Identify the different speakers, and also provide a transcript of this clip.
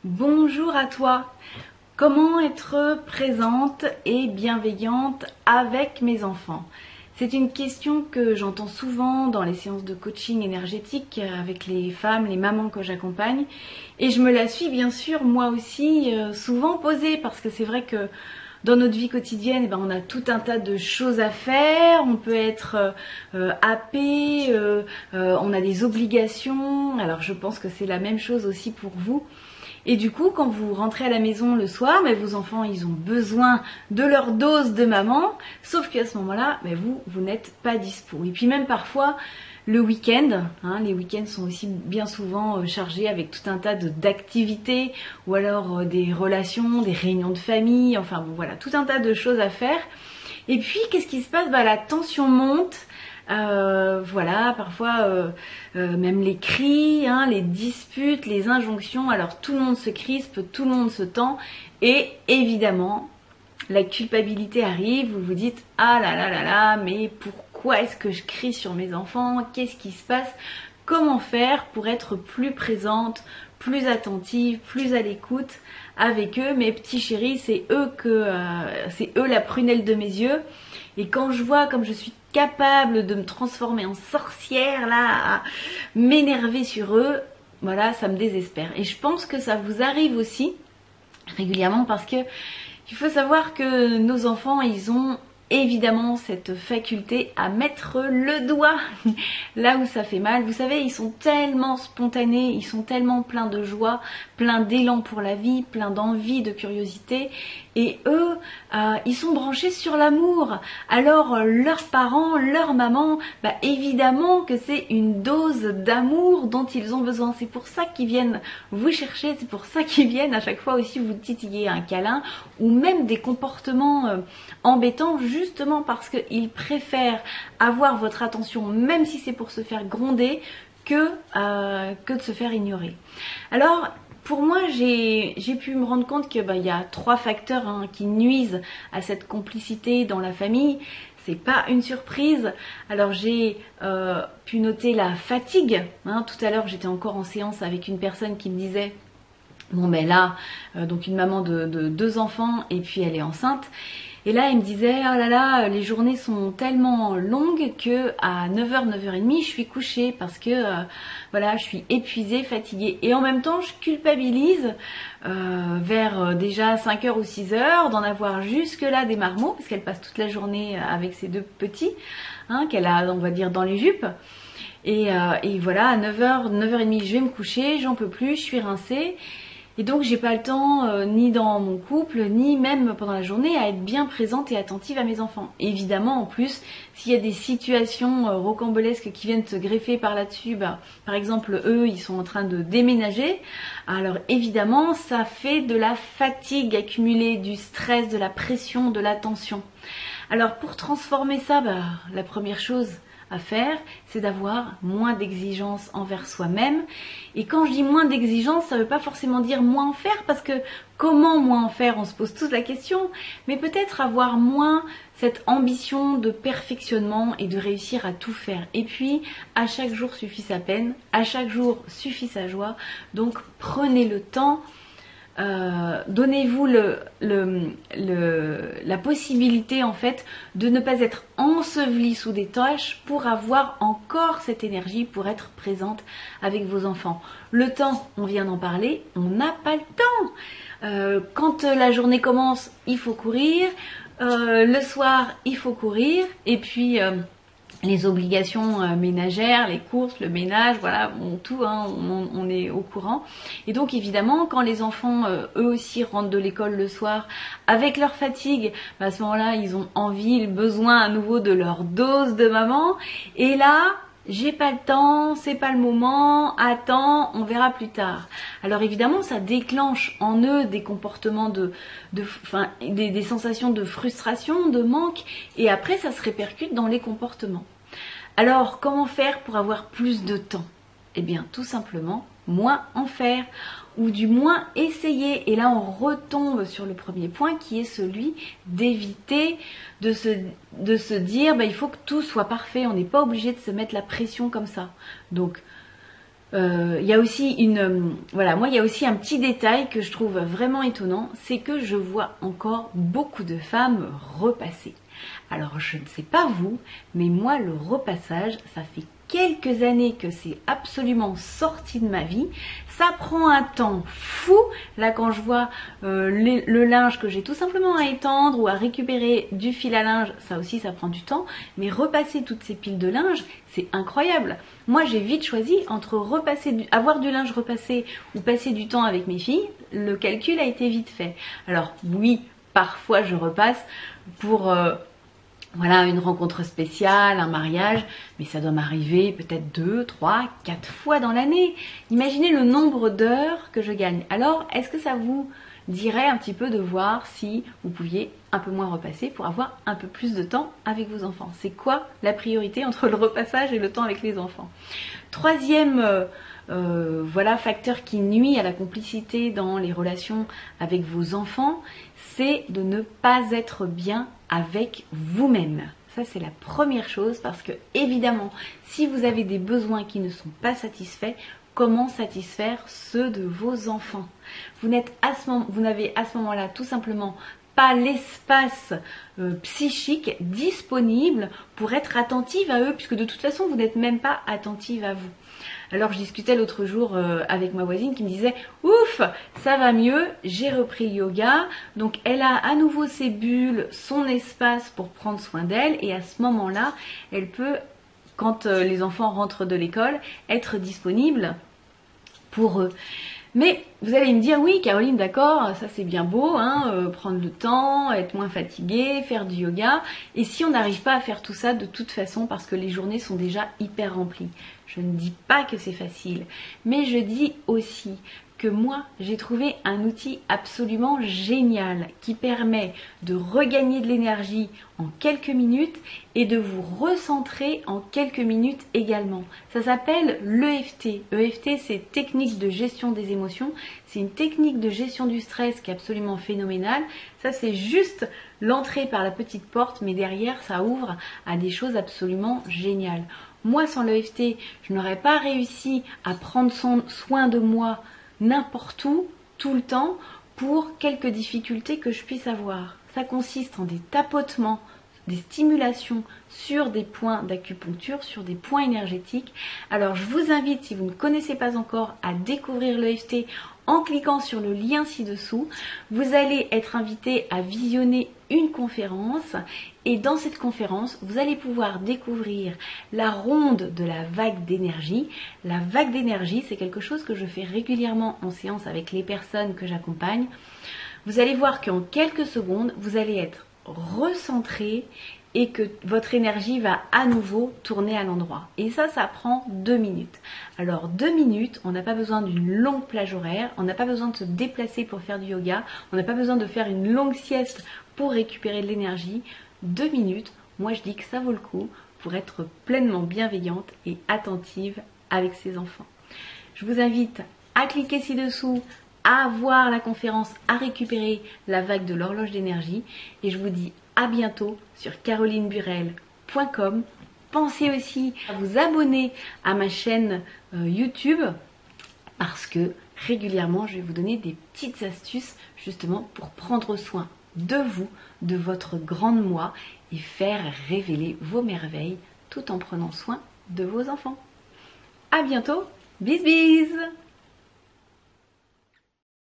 Speaker 1: Bonjour à toi. Comment être présente et bienveillante avec mes enfants? C'est une question que j'entends souvent dans les séances de coaching énergétique avec les femmes, les mamans que j'accompagne. Et je me la suis bien sûr moi aussi souvent posée parce que c'est vrai que dans notre vie quotidienne, on a tout un tas de choses à faire, on peut être happé, on a des obligations. Alors je pense que c'est la même chose aussi pour vous. Et du coup, quand vous rentrez à la maison le soir, vos enfants, ils ont besoin de leur dose de maman, sauf qu'à ce moment-là, vous n'êtes pas dispo. Et puis même parfois, le week-end, les week-ends sont aussi bien souvent chargés avec tout un tas d'activités, ou alors des relations, des réunions de famille, enfin bon voilà, tout un tas de choses à faire. Et puis, qu'est-ce qui se passe? La tension monte. Voilà, parfois même les cris, les disputes, les injonctions, alors tout le monde se crispe, tout le monde se tend et évidemment la culpabilité arrive, vous vous dites ah là là là là, mais pourquoi est-ce que je crie sur mes enfants? Qu'est-ce qui se passe? Comment faire pour être plus présente, plus attentive, plus à l'écoute avec eux? Mes petits chéris, c'est eux la prunelle de mes yeux. Et quand je vois comme je suis capable de me transformer en sorcière là, à m'énerver sur eux, voilà, ça me désespère. Et je pense que ça vous arrive aussi régulièrement parce que il faut savoir que nos enfants, ils ont évidemment cette faculté à mettre le doigt là où ça fait mal. Vous savez, ils sont tellement spontanés, ils sont tellement pleins de joie, pleins d'élan pour la vie, pleins d'envie, de curiosité. Et eux, ils sont branchés sur l'amour. Alors leurs parents, leur maman, évidemment que c'est une dose d'amour dont ils ont besoin. C'est pour ça qu'ils viennent vous chercher, c'est pour ça qu'ils viennent à chaque fois aussi vous titiller un câlin ou même des comportements embêtants, justement parce qu'ils préfèrent avoir votre attention, même si c'est pour se faire gronder, que de se faire ignorer. Alors, pour moi, j'ai pu me rendre compte que y a 3 facteurs qui nuisent à cette complicité dans la famille. C'est pas une surprise. Alors j'ai pu noter la fatigue. Tout à l'heure, j'étais encore en séance avec une personne qui me disait donc une maman de 2 enfants et puis elle est enceinte. Et là, il me disait, oh là là, les journées sont tellement longues que à 9h, 9h30, je suis couchée parce que je suis épuisée, fatiguée. Et en même temps, je culpabilise vers déjà 5h ou 6h d'en avoir jusque-là des marmots parce qu'elle passe toute la journée avec ses 2 petits qu'elle a, on va dire, dans les jupes. Et voilà, à 9h, 9h30, je vais me coucher, j'en peux plus, je suis rincée. Et donc j'ai pas le temps ni dans mon couple ni même pendant la journée à être bien présente et attentive à mes enfants. Et évidemment en plus s'il y a des situations rocambolesques qui viennent se greffer par là-dessus, par exemple eux ils sont en train de déménager, alors évidemment ça fait de la fatigue accumulée, du stress, de la pression, de la tension. Alors pour transformer ça, la première chose à faire, c'est d'avoir moins d'exigences envers soi-même. Et quand je dis moins d'exigences, ça ne veut pas forcément dire moins en faire, parce que comment moins en faire, on se pose tous la question, mais peut-être avoir moins cette ambition de perfectionnement et de réussir à tout faire. Et puis, à chaque jour suffit sa peine, à chaque jour suffit sa joie, donc prenez le temps. Donnez-vous la possibilité en fait de ne pas être enseveli sous des tâches pour avoir encore cette énergie pour être présente avec vos enfants. Le temps, on vient d'en parler, on n'a pas le temps. Quand la journée commence, il faut courir. Le soir, il faut courir. Et puis les obligations ménagères, les courses, le ménage, voilà, tout, on est au courant. Et donc évidemment, quand les enfants, eux aussi, rentrent de l'école le soir avec leur fatigue, à ce moment-là, ils ont envie, le besoin à nouveau de leur dose de maman. Et là, j'ai pas le temps, c'est pas le moment, attends, on verra plus tard. Alors évidemment, ça déclenche en eux des comportements des sensations de frustration, de manque, et après ça se répercute dans les comportements. Alors, comment faire pour avoir plus de temps? Eh bien, tout simplement, moins en faire, ou du moins essayer. Et là, on retombe sur le premier point qui est celui d'éviter de se dire, il faut que tout soit parfait. On n'est pas obligé de se mettre la pression comme ça. Donc, il y a aussi voilà, moi il y a aussi un petit détail que je trouve vraiment étonnant, c'est que je vois encore beaucoup de femmes repasser. Alors je ne sais pas vous, mais moi le repassage, ça fait quelques années que c'est absolument sorti de ma vie. Ça prend un temps fou. Là quand je vois le linge que j'ai tout simplement à étendre ou à récupérer du fil à linge, ça aussi ça prend du temps. Mais repasser toutes ces piles de linge, c'est incroyable. Moi j'ai vite choisi entre avoir du linge repassé ou passer du temps avec mes filles. Le calcul a été vite fait. Alors oui, parfois je repasse pour... voilà, une rencontre spéciale, un mariage, mais ça doit m'arriver peut-être 2, 3, 4 fois dans l'année. Imaginez le nombre d'heures que je gagne. Alors, est-ce que ça vous dirait un petit peu de voir si vous pouviez un peu moins repasser pour avoir un peu plus de temps avec vos enfants? C'est quoi la priorité entre le repassage et le temps avec les enfants? Troisième voilà, facteur qui nuit à la complicité dans les relations avec vos enfants, c'est de ne pas être bien avec vous-même. Ça c'est la première chose, parce que évidemment si vous avez des besoins qui ne sont pas satisfaits, comment satisfaire ceux de vos enfants? Vous n'avez à ce moment-là tout simplement pas l'espace psychique disponible pour être attentive à eux, puisque de toute façon vous n'êtes même pas attentive à vous. Alors je discutais l'autre jour avec ma voisine qui me disait « Ouf, ça va mieux, j'ai repris le yoga ». Donc elle a à nouveau ses bulles, son espace pour prendre soin d'elle, et à ce moment-là, elle peut, quand les enfants rentrent de l'école, être disponible pour eux. Mais vous allez me dire, oui Caroline, d'accord, ça c'est bien beau, hein, prendre le temps, être moins fatiguée, faire du yoga. Et si on n'arrive pas à faire tout ça de toute façon parce que les journées sont déjà hyper remplies? Je ne dis pas que c'est facile, mais je dis aussi que moi j'ai trouvé un outil absolument génial qui permet de regagner de l'énergie en quelques minutes et de vous recentrer en quelques minutes également. Ça s'appelle l'EFT. EFT, c'est technique de gestion des émotions. C'est une technique de gestion du stress qui est absolument phénoménale. Ça c'est juste l'entrée par la petite porte, mais derrière ça ouvre à des choses absolument géniales. Moi sans l'EFT, je n'aurais pas réussi à prendre soin de moi n'importe où, tout le temps, pour quelques difficultés que je puisse avoir. Ça consiste en des tapotements, des stimulations sur des points d'acupuncture, sur des points énergétiques. Alors je vous invite, si vous ne connaissez pas encore, à découvrir l'EFT en cliquant sur le lien ci-dessous. Vous allez être invité à visionner une conférence, et dans cette conférence, vous allez pouvoir découvrir la ronde de la vague d'énergie. La vague d'énergie, c'est quelque chose que je fais régulièrement en séance avec les personnes que j'accompagne. Vous allez voir qu'en quelques secondes, vous allez être recentré et que votre énergie va à nouveau tourner à l'endroit. Et ça prend 2 minutes. Alors 2 minutes, on n'a pas besoin d'une longue plage horaire, on n'a pas besoin de se déplacer pour faire du yoga, on n'a pas besoin de faire une longue sieste pour récupérer de l'énergie. 2 minutes, moi je dis que ça vaut le coup pour être pleinement bienveillante et attentive avec ses enfants. Je vous invite à cliquer ci-dessous, à voir la conférence, à récupérer la vague de l'horloge d'énergie, et je vous dis à bientôt sur carolineburel.com. Pensez aussi à vous abonner à ma chaîne YouTube, parce que régulièrement je vais vous donner des petites astuces justement pour prendre soin de vous, de votre grande moi, et faire révéler vos merveilles tout en prenant soin de vos enfants. À bientôt, bis bis.